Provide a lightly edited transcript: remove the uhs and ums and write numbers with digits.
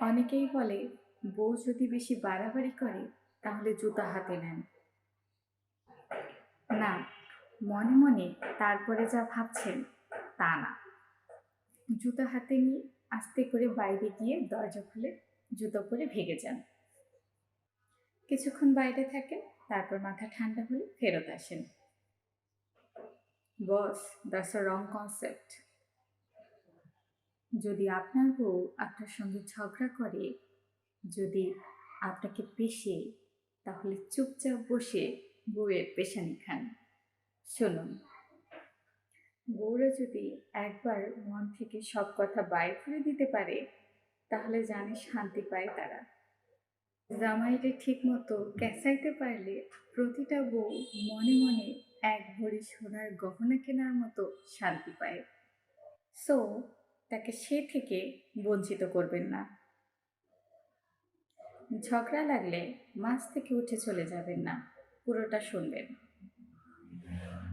অনেকেই বলে বউ যদি বেশি বাড়াবাড়ি করে তাহলে জুতা হাতে নেন। না, মনে মনে তারপরে যা ভাবছেন তা না। জুতা হাতে নিয়ে আস্তে করে বাইরে গিয়ে দরজা খুলে জুতো পরে ভেগে যান। কিছুক্ষণ বাইরে থাকেন, তারপর মাথা ঠান্ডা হলে ফেরত আসেন। বস, দ্যাটস আ রং কনসেপ্ট। যদি আপনার বউ আপনার সঙ্গে ঝগড়া করে, যদি আপনাকে পেশে, তাহলে চুপচাপ বসে বউয়ের পেশানি খান। শুনুন, বউরা যদি একবার মন থেকে সব কথা বাইর করে দিতে পারে, তাহলে জানে শান্তি পায় তারা। জামাইরে ঠিক মতো ক্যাঁচাইতে পারলে প্রতিটা বউ মনে মনে এক ভরি সোনার গহনা কেনার মতো শান্তি পায়। সো তাকে সে থেকে বঞ্চিত করবেন না। ঝগড়া লাগলে মাঝ থেকে উঠে চলে যাবেন না, পুরোটা শুনবেন।